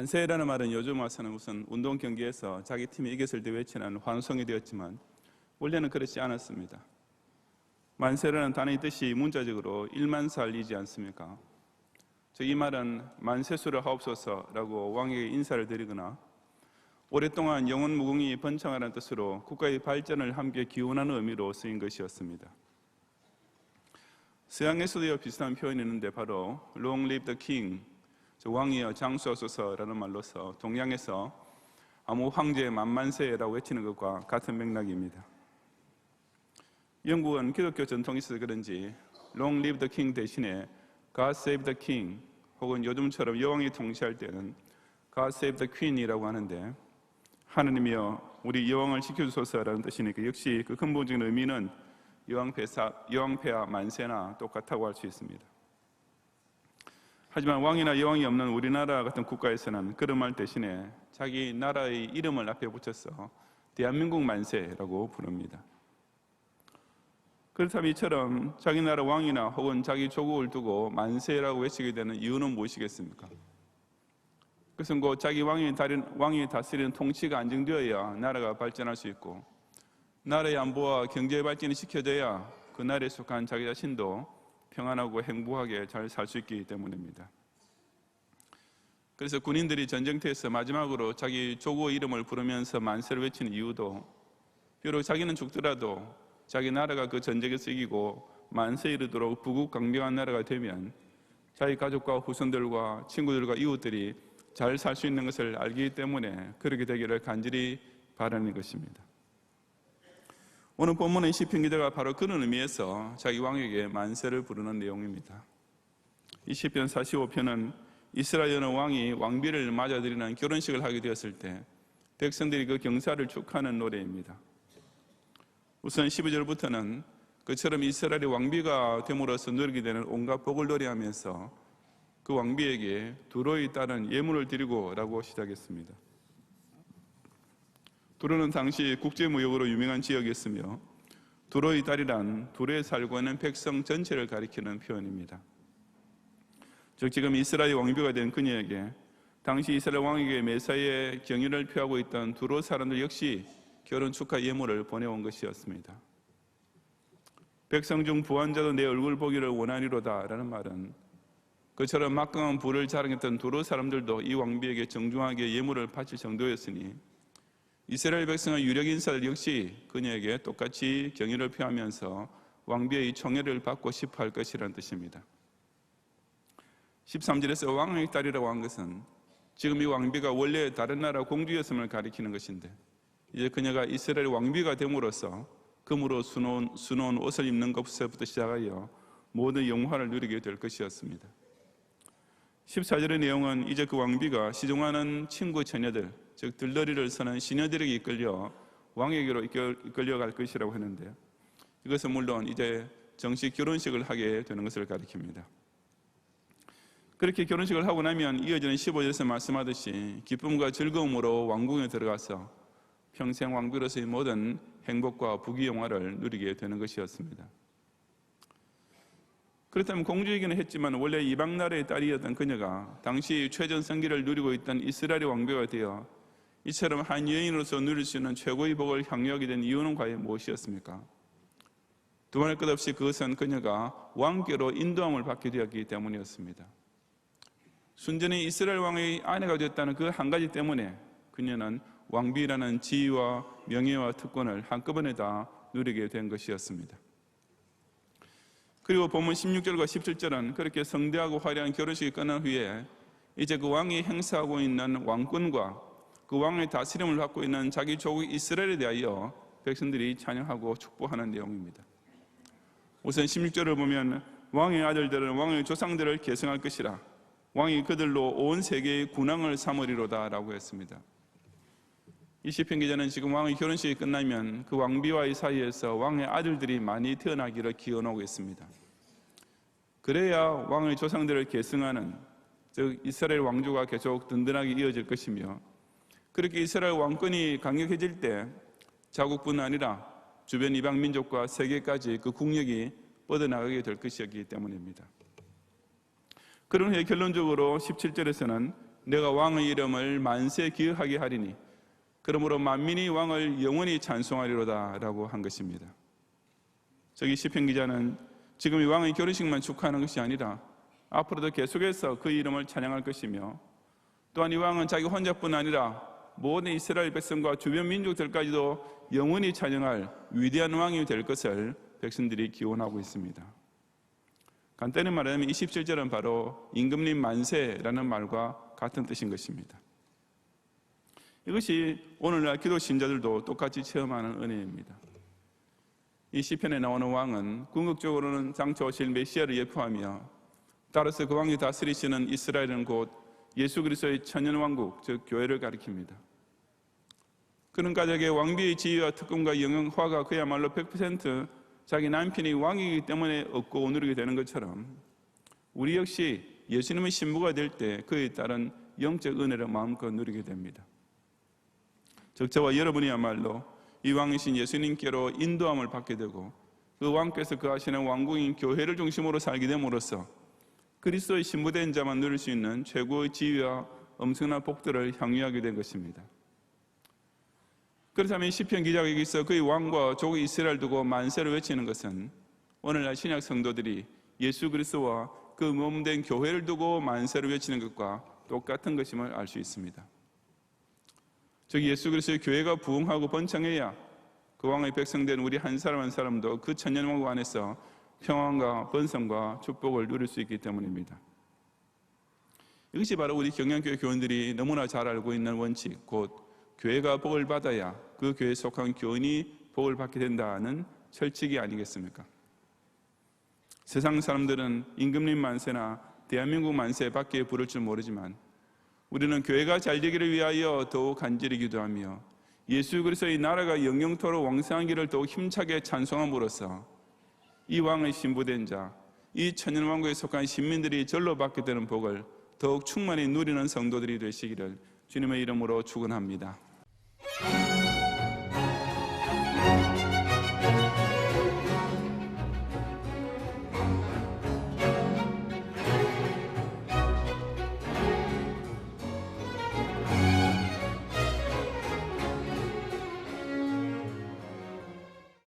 만세라는 말은 요즘 와서는 무슨 운동 경기에서 자기 팀이 이겼을 때 외치는 환호성이 되었지만 원래는 그렇지 않았습니다. 만세라는 단어의 뜻이 문자적으로 1만 살이지 않습니까? 이 말은 만세수를 하옵소서라고 왕에게 인사를 드리거나 오랫동안 영원 무궁이 번창하라는 뜻으로 국가의 발전을 함께 기원하는 의미로 쓰인 것이었습니다. 서양에서도 비슷한 표현이 있는데 바로 Long live the king, 왕이여 장수하소서라는 말로서 동양에서 아무 황제 만만세라고 외치는 것과 같은 맥락입니다. 영국은 기독교 전통이 있어서 그런지 Long live the king 대신에 God save the king 혹은 요즘처럼 여왕이 통치할 때는 God save the queen이라고 하는데 하느님이여 우리 여왕을 지켜주소서라는 뜻이니까 역시 그 근본적인 의미는 여왕폐하 만세나 똑같다고 할 수 있습니다. 하지만 왕이나 여왕이 없는 우리나라 같은 국가에서는 그런 말 대신에 자기 나라의 이름을 앞에 붙여서 대한민국 만세라고 부릅니다. 그렇다면 이처럼 자기 나라 왕이나 혹은 자기 조국을 두고 만세라고 외치게 되는 이유는 무엇이겠습니까? 그것은 곧 자기 왕이 다스리는 통치가 안정되어야 나라가 발전할 수 있고 나라의 안보와 경제 발전이 지켜져야 그 나라에 속한 자기 자신도 평안하고 행복하게 잘 살 수 있기 때문입니다. 그래서 군인들이 전쟁터에서 마지막으로 자기 조국의 이름을 부르면서 만세를 외치는 이유도 비록 자기는 죽더라도 자기 나라가 그 전쟁에서 이기고 만세에 이르도록 부국강병한 나라가 되면 자기 가족과 후손들과 친구들과 이웃들이 잘 살 수 있는 것을 알기 때문에 그렇게 되기를 간절히 바라는 것입니다. 오늘 본문의 시편 기자가 바로 그런 의미에서 자기 왕에게 만세를 부르는 내용입니다. 이 시편 45편은 이스라엘 어느 왕이 왕비를 맞아들이는 결혼식을 하게 되었을 때 백성들이 그 경사를 축하하는 노래입니다. 우선 12절부터는 그처럼 이스라엘의 왕비가 됨으로써 누리게 되는 온갖 복을 노래하면서 그 왕비에게 두로에 따른 예물을 드리고 라고 시작했습니다. 두로는 당시 국제무역으로 유명한 지역이었으며 두로의 딸이란 두로에 살고 있는 백성 전체를 가리키는 표현입니다. 즉 지금 이스라엘 왕비가 된 그녀에게 당시 이스라엘 왕에게 매사에 경의를 표하고 있던 두로 사람들 역시 결혼 축하 예물을 보내온 것이었습니다. 백성 중 부한 자도 내 얼굴 보기를 원하리로다 라는 말은 그처럼 막강한 부를 자랑했던 두로 사람들도 이 왕비에게 정중하게 예물을 바칠 정도였으니 이스라엘 백성의 유력 인사들 역시 그녀에게 똑같이 경의를 표하면서 왕비의 총애를 받고 싶어 할 것이라는 뜻입니다. 13절에서 왕의 딸이라고 한 것은 지금 이 왕비가 원래 다른 나라 공주였음을 가리키는 것인데 이제 그녀가 이스라엘 왕비가 됨으로써 금으로 수놓은 옷을 입는 것부터 시작하여 모든 영화를 누리게 될 것이었습니다. 14절의 내용은 이제 그 왕비가 시종하는 친구 처녀들, 즉 들러리를 서는 시녀들에게 이끌려 왕에게로 이끌려갈 것이라고 했는데 이것은 물론 이제 정식 결혼식을 하게 되는 것을 가리킵니다. 그렇게 결혼식을 하고 나면 이어지는 15절에서 말씀하듯이 기쁨과 즐거움으로 왕궁에 들어가서 평생 왕비로서의 모든 행복과 부귀영화를 누리게 되는 것이었습니다. 그렇다면 공주이기는 했지만 원래 이방 나라의 딸이었던 그녀가 당시 최전성기를 누리고 있던 이스라엘의 왕비가 되어 이처럼 한 여인으로서 누릴 수 있는 최고의 복을 향유하게 된 이유는 과연 무엇이었습니까? 두말할 것 없이 그것은 그녀가 왕께로 인도함을 받게 되었기 때문이었습니다. 순전히 이스라엘 왕의 아내가 되었다는 그 한 가지 때문에 그녀는 왕비라는 지위와 명예와 특권을 한꺼번에 다 누리게 된 것이었습니다. 그리고 본문 16절과 17절은 그렇게 성대하고 화려한 결혼식이 끝난 후에 이제 그 왕이 행사하고 있는 왕권과 그 왕의 다스림을 받고 있는 자기 조국 이스라엘에 대하여 백성들이 찬양하고 축복하는 내용입니다. 우선 16절을 보면 왕의 아들들은 왕의 조상들을 계승할 것이라 왕이 그들로 온 세계의 군왕을 삼으리로다 라고 했습니다. 이 시편 기자는 지금 왕의 결혼식이 끝나면 그 왕비와의 사이에서 왕의 아들들이 많이 태어나기를 기원하고 있습니다. 그래야 왕의 조상들을 계승하는 즉 이스라엘 왕조가 계속 든든하게 이어질 것이며 그렇게 이스라엘 왕권이 강력해질 때 자국뿐 아니라 주변 이방 민족과 세계까지 그 국력이 뻗어나가게 될 것이었기 때문입니다. 그런 후에 결론적으로 17절에서는 내가 왕의 이름을 만세 기억하게 하리니 그러므로 만민이 왕을 영원히 찬송하리로다 라고 한 것입니다. 저기 시편 기자는 지금 이 왕의 결혼식만 축하하는 것이 아니라 앞으로도 계속해서 그 이름을 찬양할 것이며, 또한 이 왕은 자기 혼자뿐 아니라 모든 이스라엘 백성과 주변 민족들까지도 영원히 찬양할 위대한 왕이 될 것을 백성들이 기원하고 있습니다. 간단히 말하면 27절은 바로 임금님 만세라는 말과 같은 뜻인 것입니다. 이것이 오늘날 기도 신자들도 똑같이 체험하는 은혜입니다. 이 시편에 나오는 왕은 궁극적으로는 장차 오실 메시아를 예표하며, 따라서 그 왕이 다스리시는 이스라엘은 곧 예수 그리스도의 천년왕국, 즉 교회를 가리킵니다. 그런 가족의 왕비의 지위와 특권과 영광화가 그야말로 100% 자기 남편이 왕이기 때문에 얻고 누리게 되는 것처럼, 우리 역시 예수님의 신부가 될 때 그에 따른 영적 은혜를 마음껏 누리게 됩니다. 즉 저와 여러분이야말로 이 왕이신 예수님께로 인도함을 받게 되고, 그 왕께서 그 하시는 왕국인 교회를 중심으로 살게 됨으로써 그리스도의 신부된 자만 누릴 수 있는 최고의 지위와 엄청난 복들을 향유하게 된 것입니다. 그렇다면 시편 기자가 여기서 그의 왕과 족의 이스라엘 두고 만세를 외치는 것은 오늘날 신약 성도들이 예수 그리스도와 그 몸된 교회를 두고 만세를 외치는 것과 똑같은 것임을 알 수 있습니다. 즉 예수 그리스도의 교회가 부흥하고 번창해야 그 왕의 백성된 우리 한 사람 한 사람도 그 천년왕국 안에서 평안과 번성과 축복을 누릴 수 있기 때문입니다. 이것이 바로 우리 경양교회 교원들이 너무나 잘 알고 있는 원칙, 곧 교회가 복을 받아야 그 교회에 속한 교인이 복을 받게 된다는 철칙이 아니겠습니까? 세상 사람들은 임금님 만세나 대한민국 만세 밖에 부를 줄 모르지만, 우리는 교회가 잘 되기를 위하여 더욱 간절히 기도하며 예수 그리스도의 나라가 영영토록 왕성하기를 더욱 힘차게 찬송함으로써 이 왕의 신부된 자, 이 천년왕국에 속한 신민들이 절로 받게 되는 복을 더욱 충만히 누리는 성도들이 되시기를 주님의 이름으로 축원합니다.